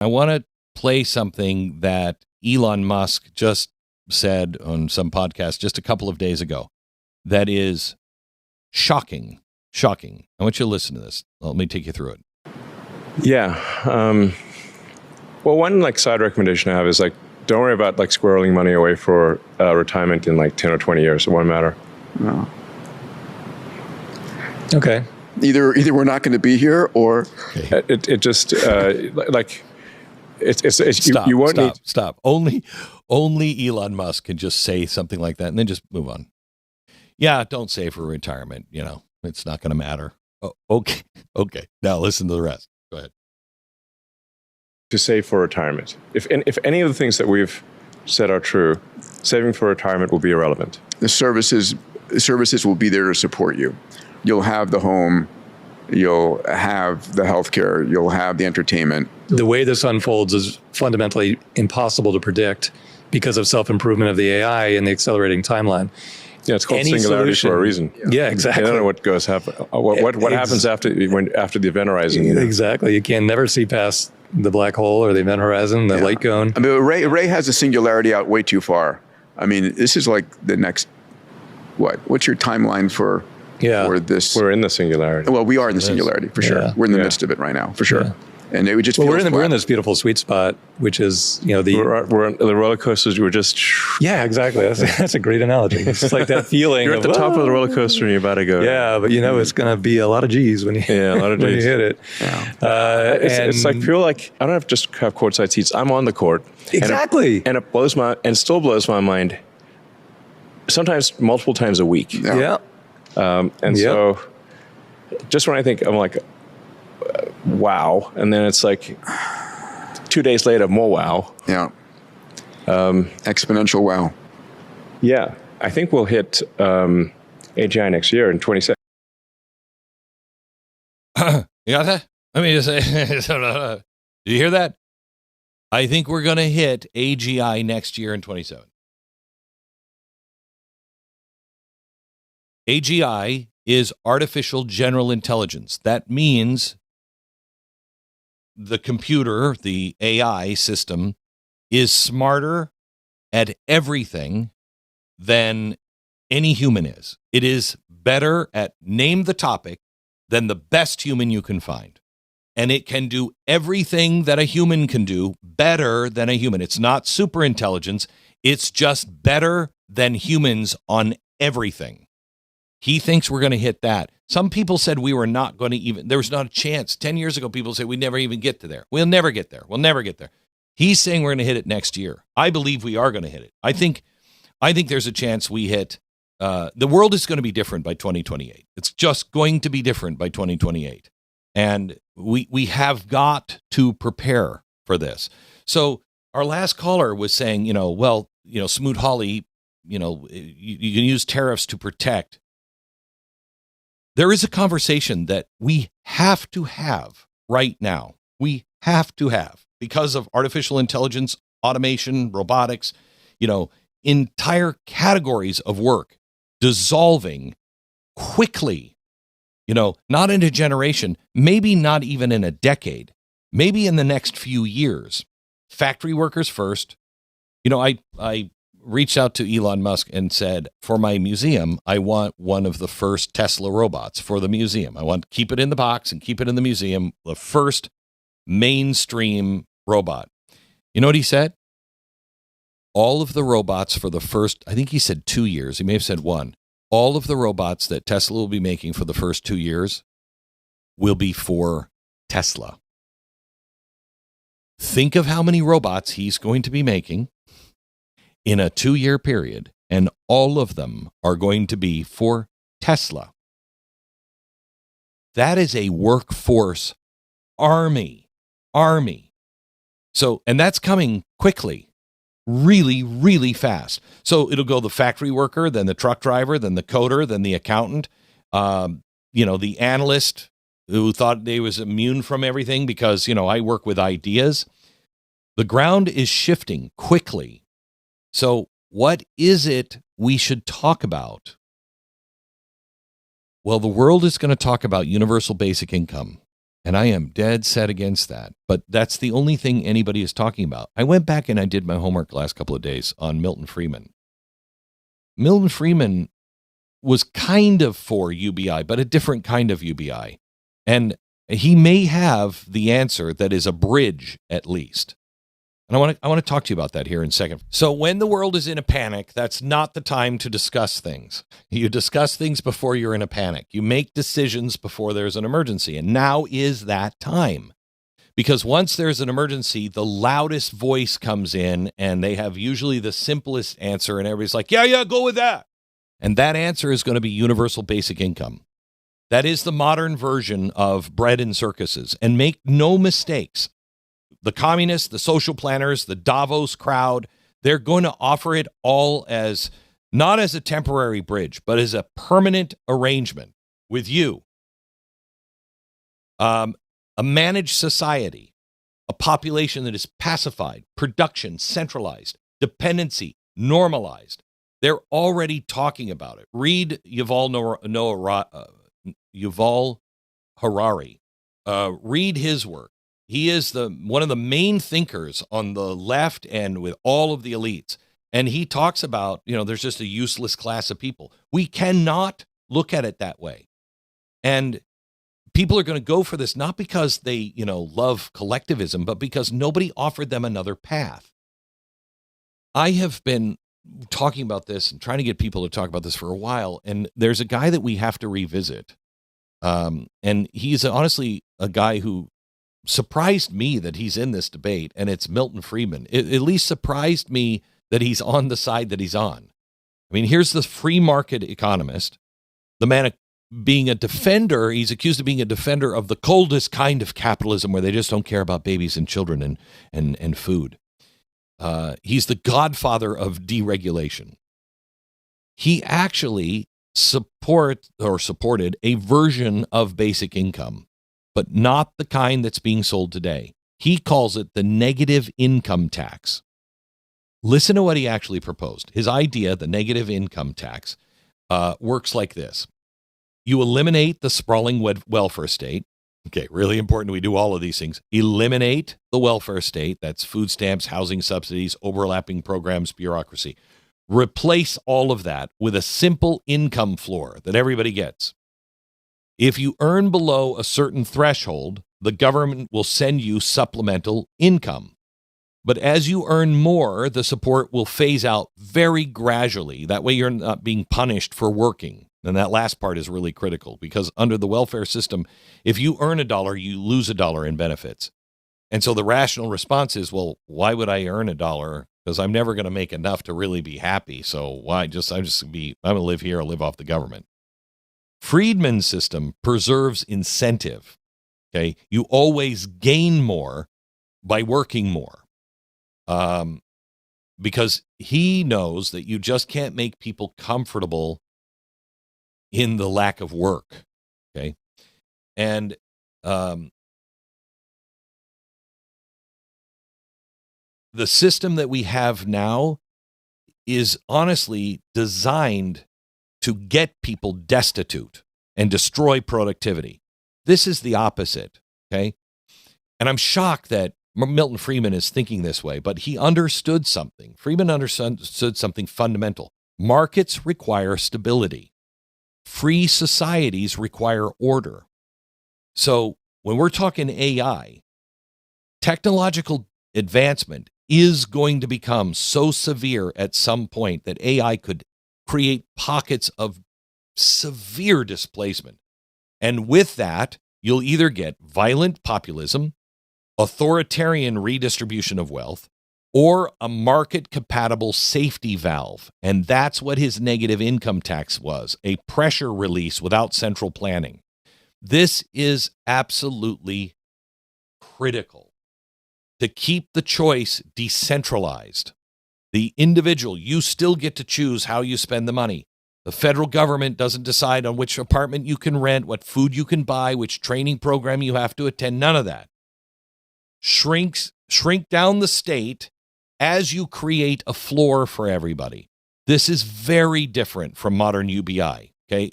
I want to play something that Elon Musk just said on some podcast just a couple of days ago that is shocking. Shocking. I want you to listen to this. Let me take you through it. Yeah. Well, one side recommendation I have is don't worry about squirreling money away for retirement in 10 or 20 years. It won't matter. No. Okay. Either we're not going to be here, or it just Stop, you won't need. Stop. Only Elon Musk can just say something like that and then just move on. Yeah, don't save for retirement. It's not going to matter. Oh, okay. Okay. Now listen to the rest. Go ahead. To save for retirement. If any of the things that we've said are true, saving for retirement will be irrelevant. the services will be there to support you. You'll have the home, you'll have the healthcare, you'll have the entertainment. The way this unfolds is fundamentally impossible to predict because of self-improvement of the AI and the accelerating timeline. Yeah, it's called singularity for a reason. Yeah, exactly. I don't know what happens after the event horizon. Exactly. You can never see past the black hole or the event horizon, the light cone. I mean, Ray has the singularity out way too far. I mean, this is like the next, what's your timeline for this? We're in the singularity. Well, we are in the singularity, for sure. Yeah. We're in the midst of it right now, for sure. Yeah. And it would just we're in this beautiful sweet spot, which is, we're on the roller coasters. We're just exactly. That's a great analogy. It's just like that feeling. You're at the top of the roller coaster and you're about to go. Yeah, but it's going to be a lot of G's when you a lot of G's. when you hit it. Yeah. It's like feel like I don't have to just have courtside seats. I'm on the court. Exactly. And it still blows my mind. Sometimes multiple times a week. Yeah. So just when I think I'm like, wow. And then it's like 2 days later, more wow. Yeah. Exponential wow. Yeah. I think we'll hit AGI next year in 27. You got that? Let me just say, did you hear that? I think we're going to hit AGI next year in 27. AGI is artificial general intelligence. That means the computer, the AI system, is smarter at everything than any human is. It is better at name the topic than the best human you can find. And it can do everything that a human can do better than a human. It's not super intelligence. It's just better than humans on everything. He thinks we're going to hit that. Some people said we were not going to there was not a chance. 10 years ago, people said we'd never even get to there. We'll never get there. We'll never get there. He's saying we're going to hit it next year. I believe we are going to hit it. I think there's a chance we hit, the world is going to be different by 2028. It's just going to be different by 2028. And we have got to prepare for this. So our last caller was saying, Smoot Hawley, you can use tariffs to protect. There is a conversation that we have to have right now. We have to have because of artificial intelligence, automation, robotics, entire categories of work dissolving quickly, not in a generation, maybe not even in a decade, maybe in the next few years. Factory workers first. I reached out to Elon Musk and said, for my museum, I want one of the first Tesla robots for the museum. I want to keep it in the box and keep it in the museum, the first mainstream robot. You know what he said? All of the robots for the first, I think he said 2 years. He may have said 1. All of the robots that Tesla will be making for the first 2 years will be for Tesla. Think of how many robots he's going to be making in a 2-year period, and all of them are going to be for Tesla. That is a workforce army. So, and that's coming quickly, really, really fast. So it'll go the factory worker, then the truck driver, then the coder, then the accountant, the analyst who thought they was immune from everything because, I work with ideas. The ground is shifting quickly. So what is it we should talk about? Well, the world is going to talk about universal basic income. And I am dead set against that. But that's the only thing anybody is talking about. I went back and I did my homework the last couple of days on Milton Friedman. Milton Friedman was kind of for UBI, but a different kind of UBI. And he may have the answer that is a bridge, at least. And I want to talk to you about that here in a second. So when the world is in a panic, that's not the time to discuss things. You discuss things before you're in a panic. You make decisions before there's an emergency. And now is that time. Because once there's an emergency, the loudest voice comes in and they have usually the simplest answer. And everybody's like, yeah, go with that. And that answer is going to be universal basic income. That is the modern version of bread and circuses. And make no mistakes. The communists, the social planners, the Davos crowd, they're going to offer it all as not as a temporary bridge, but as a permanent arrangement with you. A managed society, a population that is pacified, production centralized, dependency normalized. They're already talking about it. Read Yuval Harari. Read his work. He is one of the main thinkers on the left and with all of the elites. And he talks about, there's just a useless class of people. We cannot look at it that way. And people are going to go for this, not because they, love collectivism, but because nobody offered them another path. I have been talking about this and trying to get people to talk about this for a while. And there's a guy that we have to revisit. And he's honestly a guy who surprised me that he's in this debate, and it's Milton Friedman. It at least surprised me that he's on the side that he's on. I mean, here's the free market economist, the man being a defender. He's accused of being a defender of the coldest kind of capitalism where they just don't care about babies and children and food. He's the godfather of deregulation. He actually supported a version of basic income, but not the kind that's being sold today. He calls it the negative income tax. Listen to what he actually proposed. His idea, the negative income tax, works like this. You eliminate the sprawling welfare state. Okay, really important we do all of these things. Eliminate the welfare state. That's food stamps, housing subsidies, overlapping programs, bureaucracy. Replace all of that with a simple income floor that everybody gets. If you earn below a certain threshold, the government will send you supplemental income. But as you earn more, the support will phase out very gradually. That way you're not being punished for working. And that last part is really critical because under the welfare system, if you earn $1, you lose $1 in benefits. And so the rational response is, well, why would I earn $1? Because I'm never going to make enough to really be happy. So I'm going to live here or live off the government. Friedman's system preserves incentive. Okay, you always gain more by working more, because he knows that you just can't make people comfortable in the lack of work. Okay, and the system that we have now is honestly designed to get people destitute and destroy productivity. This is the opposite, okay? And I'm shocked that Milton Friedman is thinking this way, but he understood something. Friedman understood something fundamental. Markets require stability. Free societies require order. So when we're talking AI, technological advancement is going to become so severe at some point that AI could create pockets of severe displacement. And with that, you'll either get violent populism, authoritarian redistribution of wealth, or a market-compatible safety valve. And that's what his negative income tax was, a pressure release without central planning. This is absolutely critical to keep the choice decentralized. The individual, you still get to choose how you spend the money. The federal government doesn't decide on which apartment you can rent, what food you can buy, which training program you have to attend, none of that. Shrink down the state as you create a floor for everybody. This is very different from modern UBI. Okay,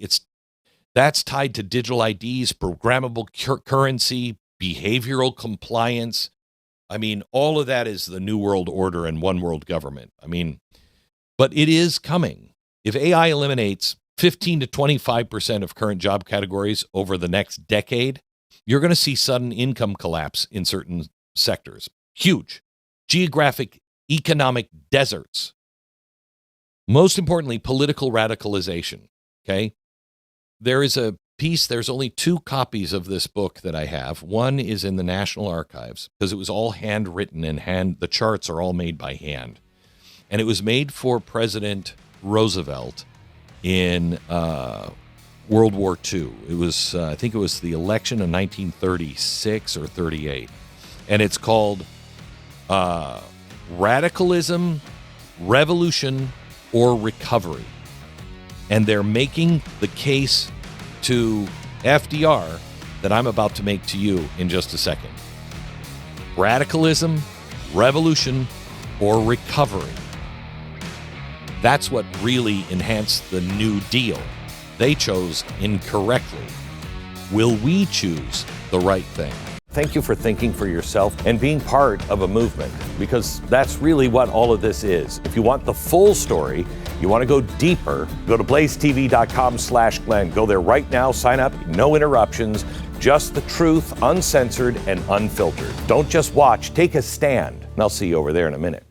that's tied to digital IDs, programmable currency, behavioral compliance. I mean, all of that is the new world order and one world government. I mean, but it is coming. If AI eliminates 15 to 25% of current job categories over the next decade, you're going to see sudden income collapse in certain sectors. Huge. Geographic, economic deserts. Most importantly, political radicalization. Okay? There is a piece, there's only 2 copies of this book that I have. One is in the National Archives because it was all handwritten and the charts are all made by hand. And it was made for President Roosevelt in World War II. It was, I think it was the election of 1936 or 38. And it's called Radicalism, Revolution, or Recovery. And they're making the case to FDR that I'm about to make to you in just a second. Radicalism, revolution, or recovery. That's what really enhanced the New Deal. They chose incorrectly. Will we choose the right thing? Thank you for thinking for yourself and being part of a movement, because that's really what all of this is. If you want the full story, you want to go deeper, go to blazetv.com/Glenn. Go there right now, sign up, no interruptions, just the truth, uncensored and unfiltered. Don't just watch, take a stand. And I'll see you over there in a minute.